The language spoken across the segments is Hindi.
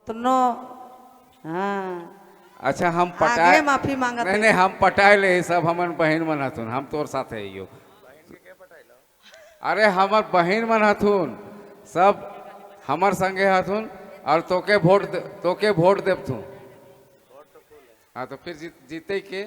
तो नो। हाँ अच्छा हम आगे पटाए माफी मांगत नहीं नहीं हम पटाए ले सब हमन बहन मन हथुन हम तोर साथ है यो अरे हमर बहन मन हथुन सब हमर संगे हथुन और तोके वोट देव तू। हाँ तो फिर जीते के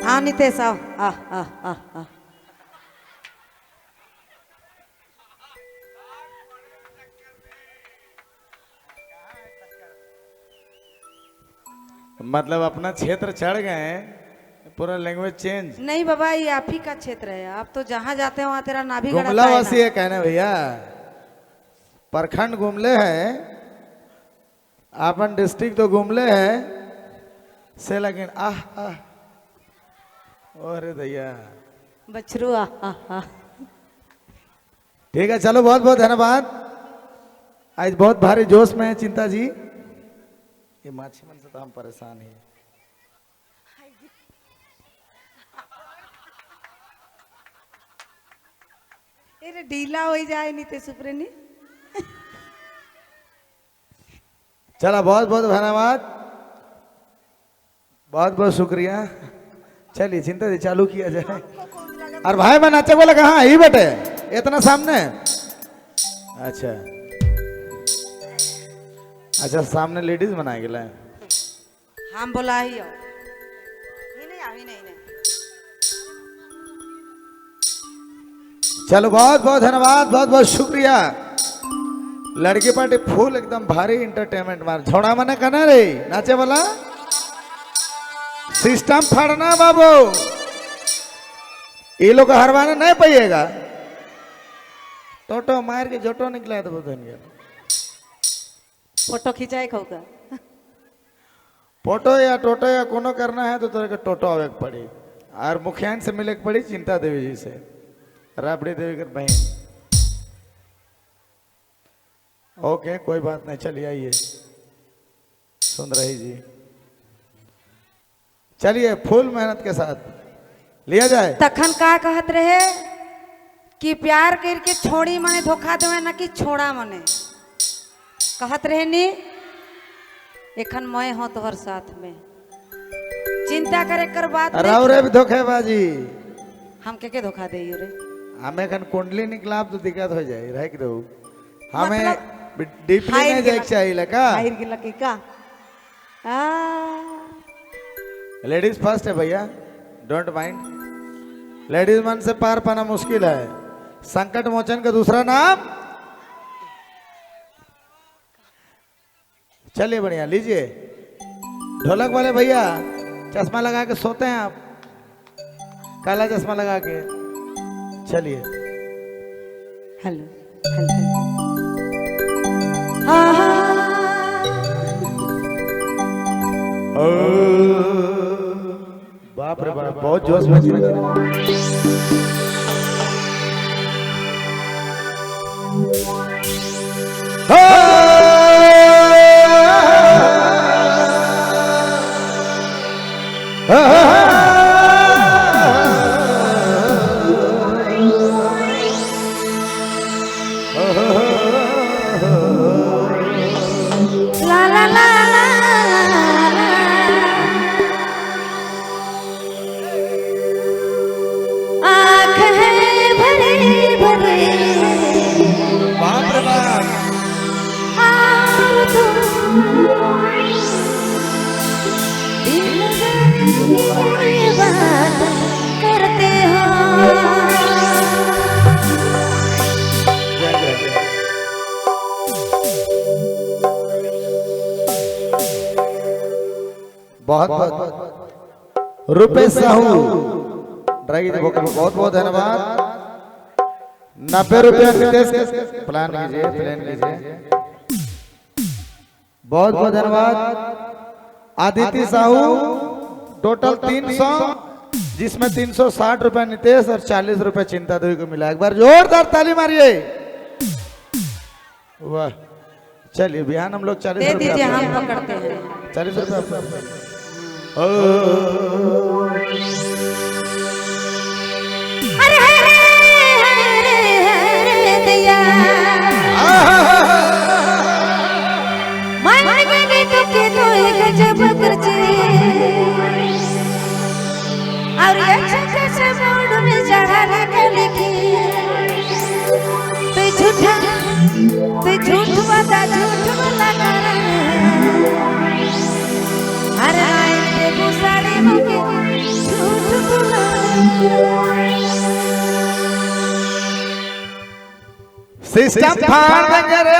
हाँ नितेश आओ आ आ आ आ मतलब अपना क्षेत्र चढ़ गए, पूरा लैंग्वेज चेंज। नहीं बाबा ये आप ही का क्षेत्र है, आप तो जहाँ जाते हो वहाँ तेरा नाभि गड़ता गुमला है वासी है ना। कहना भैया, प्रखंड घूमले है, अपन डिस्ट्रिक्ट तो घूमले है से, लेकिन आह आह अरे भैया बछरू आ आ आ ठीक है चलो बहुत बहुत धन्यवाद। आज बहुत भारी जोश में है चिंता जी, ये माछी मन से तो हम परेशान हैं। अरे ढीला हो जाए नितेश प्रेमी। चला बहुत बहुत धन्यवाद, बहुत बहुत शुक्रिया। चलिए चिंता जी चालू किया जाए। और भाई मैं नाचे बोला कहाँ ही बेटे इतना सामने। अच्छा अच्छा सामने लेडीज बनाए गए। हम बोला ही हो ही नहीं अभी नहीं नहीं। चलो बहुत बहुत धन्यवाद, बहुत बहुत शुक्रिया। लड़की पार्टी फुल एकदम भारी इंटरटेनमेंट मार छोड़ा मने कहना रे नाचे वाला सिस्टम फाड़ना बाबू, ये लोग हरवाना नहीं पाइएगा। टोटो मार के जोटो निकला तो बताएंगे। फोटो खिंचाए खाऊगा फोटो या टोटो या कोनो करना है तो तेरे को टोटो आवे के पड़ी, और मुखियान से मिले के पड़ी चिंता देवी जी से, राबड़ी देवी के बहन। ओके कोई बात नहीं, चलिए आइए सुन रही जी, चलिए फुल मेहनत के साथ लिया जाए। तखन का कहत रहे कि प्यार करके छोड़ी मने धोखा देवे ना कि छोड़ा मने कहत रहे नी। एखन मैं हो तोहर साथ में, चिंता करे कर बात राव रे भी धोखेबाजी। हम के धोखा दे रे, हमें कन कुंडली निकला तो दिक्कत हो जाए रह के दो। हमें मतलब डीपली नहीं जाए चाहिए लगा। हायर के लकी का लेडीज फर्स्ट है भैया, डोंट माइंड। लेडीज मन से पार पाना मुश्किल है, संकट मोचन का दूसरा नाम। चलिए बढ़िया लीजिए। ढोलक वाले भैया चश्मा लगा के सोते हैं आप, काला चश्मा लगा के। चलिए हेलो हेलो हाँ बाप रे बाप बहुत जोश में ला ला ला आँख है भरे भरे बाप रे बाप आओ तुम दिल लगाने बात करते हो। बहुत बहुत रुपेश साहू ड्राइव बहुत बहुत धन्यवाद। 90 रुपया नितेश प्लान कीजिए, प्लान कीजिए। बहुत बहुत धन्यवाद। आदित्य साहू टोटल 300, जिसमें 360 रुपया नितेश और 40 रुपया चिंता देवी को मिला। एक बार जोरदार ताली मारिए। वाह चलिए बिहान हम लोग 40 दे दीजिए, रुपया हम पकड़ते हैं। 40 रुपया अरे दिया मन गने तो के तो एक गजब करचे और अच्छा से मूड में चढ़ा के लिखी तो झूठा तो झूठ वादा झूठ वाला करा हर रात के गुसारे मुके झूठ बोला सिस्टम फाड़ देंगे रे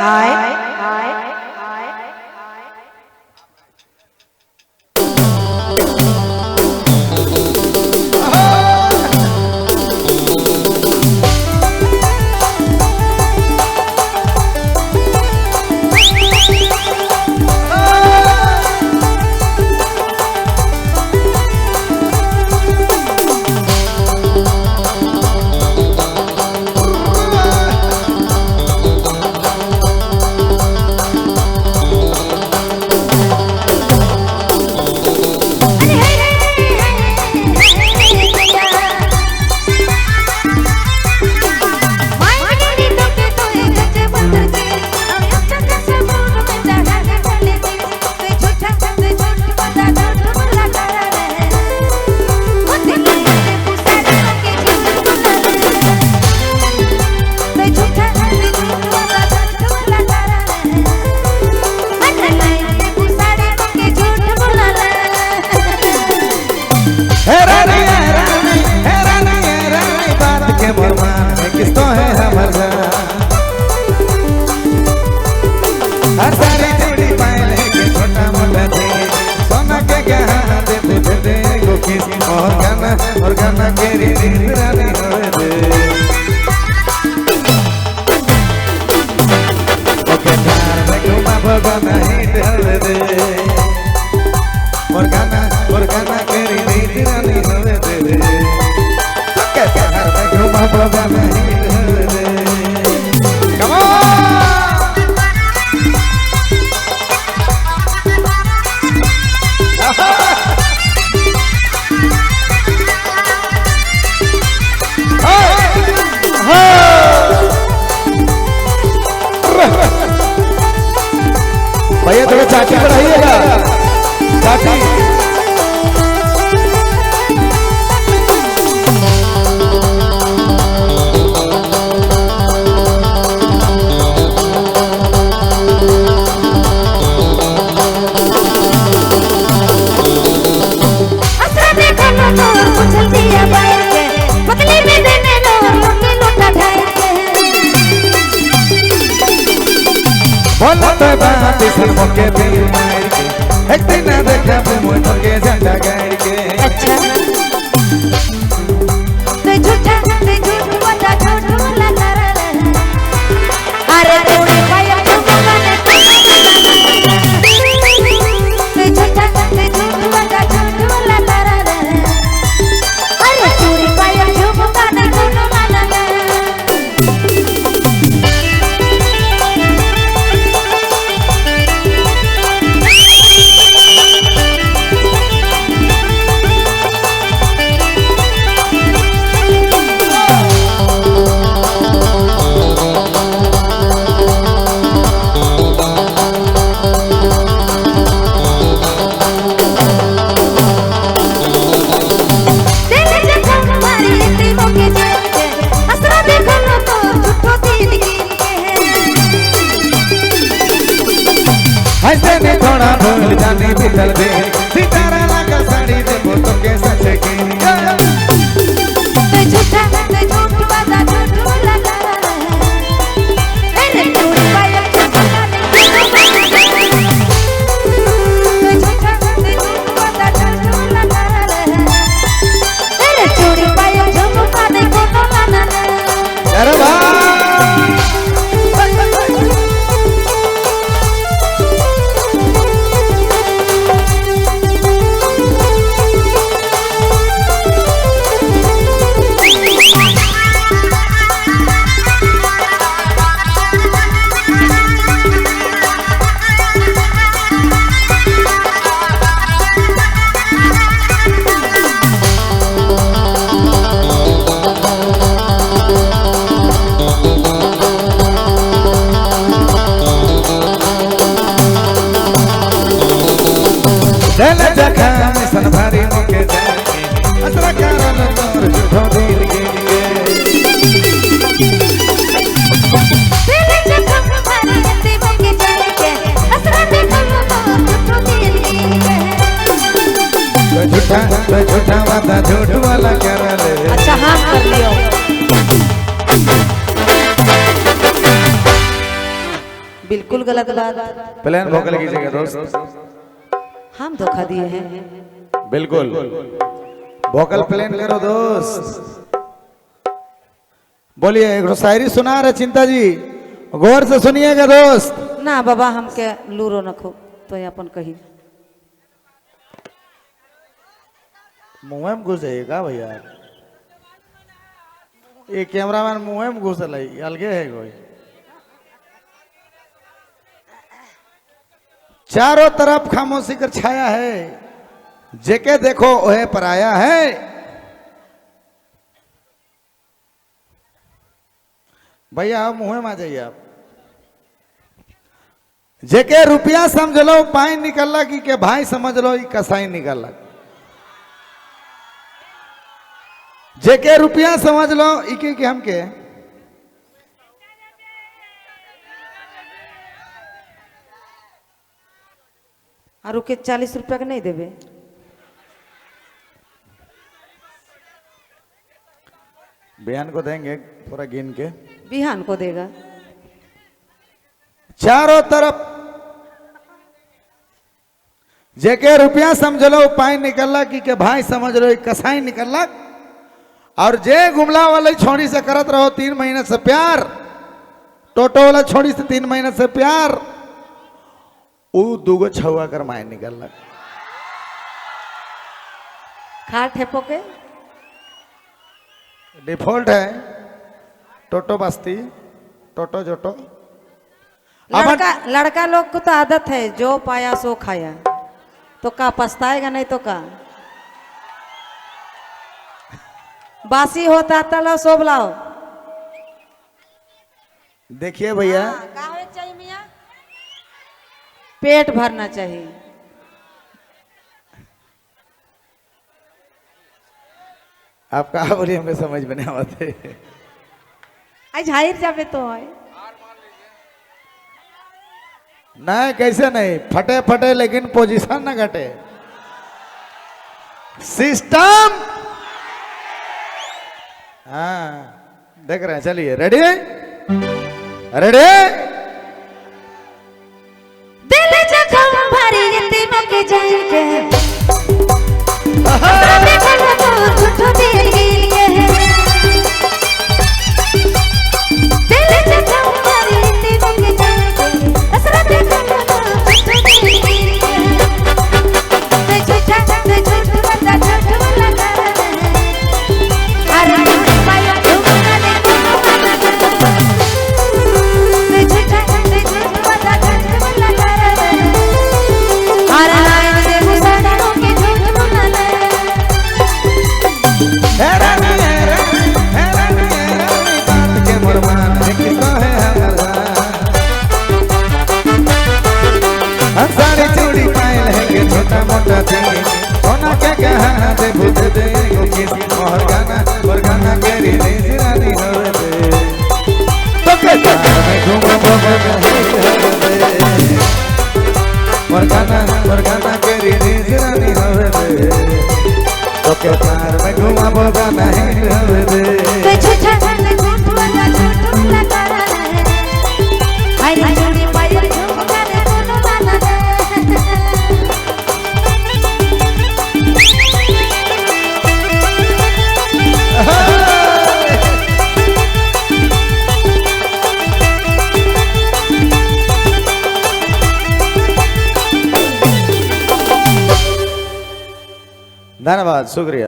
हाय और गाना केरी नींद रानी होए दे ओके प्यार में घुमा भगवाना ही डर दे और गाना केरी नींद रानी होए दे ओके प्यार में घुमा भगवाना ही डर दे कम ऑन भैया थोड़ा चाची बढ़ाइएगा चाची बोला तो बात इस मौके पे मार के एक दिन देखा मुझ के झंडा गाड़ के अच्छा तो झूठा तो झूठ वाला झूठ वाला करा अरे तोड़े पाया झुमकाने तो झूठा तो झूठ वाला झूठ वाला करा अरे तोड़े पाया झुमकाने तो माना ऐसे ने थोड़ा भूल जाने भीतर दे सितारा लगा साड़ी दे फोटो के सच की तो झूठा तो झूठ वाला झूठ वाला करा अरे तोड़े पाया झुमकाने तो झूठा तो झूठ वाला झूठ वाला करा अरे तोड़े पाया झुमकाने को तो माना अरे भाई दिल जखम सन भरी मुके जाके असरा कारण तोर झूठो दिल के दिल जखम भरी मुके जाके असरा कारण तोर झूठो दिल के झूठा वादा झूठ वाला कर ले। अच्छा हाँ कर लियो। बिल्कुल गलत बात। प्लेन वोकल कीजिएगा दोस्त। हम धोखा दिए हैं। बिल्कुल वोकल प्लेन करो दोस्त। बोलिए एक शायरी सुना रहे चिंता जी, गौर से सुनिएगा दोस्त। ना बाबा हमके लूरो न खो तो अपन कही मुंह में घुस जाइएगा भैया, ये कैमरामैन मुंह में घुस अलगे है कोई। चारों तरफ खामोशी कर छाया है, जेके देखो ओहे पराया है। भैया आप मुंह में आ जाइए आप। जेके रुपया समझ लो पाई निकल की के भाई समझ लो कसाई निकल। जेके रुपया समझ लो इके के हम के और के 40 रुपया के नहीं देवे। बयान को देंगे पूरा गिन के, बिहान को देगा। चारों तरफ जेके रुपया समझ लो पाई निकल की के भाई समझ लो कसाई निकल। और जे गुमला वाले छोड़ी से करत रहो 3 महीने से प्यार, टोटो वाला छोड़ी से 3 महीने से प्यार, ऊ दूगो छुआ कर माय निकल। खा ठेपो के डिफॉल्ट है टोटो बस्ती टोटो जोटो। लड़का लोग को तो आदत है जो पाया सो खाया, तो का पछताएगा नहीं तो का। बासी होता तलाओ सोब लाओ। देखिए भैया का होए चाहिए मियां, पेट भरना चाहिए। आप कहा बोलिए हमें समझ में नहीं आते। आज हाइर जाबे तो है नहीं कैसे नहीं, फटे फटे लेकिन पोजीशन ना घटे। सिस्टम हाँ देख रहे हैं, चलिए रेडी रेडी। दिल जखम भरी रितिम के जाके झूठो दिल के दिल जखम भरी रितिम के जाके असरा देखो झूठो दिल के झूठ वाला कर अरे पाया झूठा देखो छोटा मोटा सोना क्या कहना दे बुझ दे किसी और गाना केरी रानी हो दे तो के में घूमो गाना केरी रानी हो दे तो के तार में घूमो गाना हो दे। धन्यवाद शुक्रिया।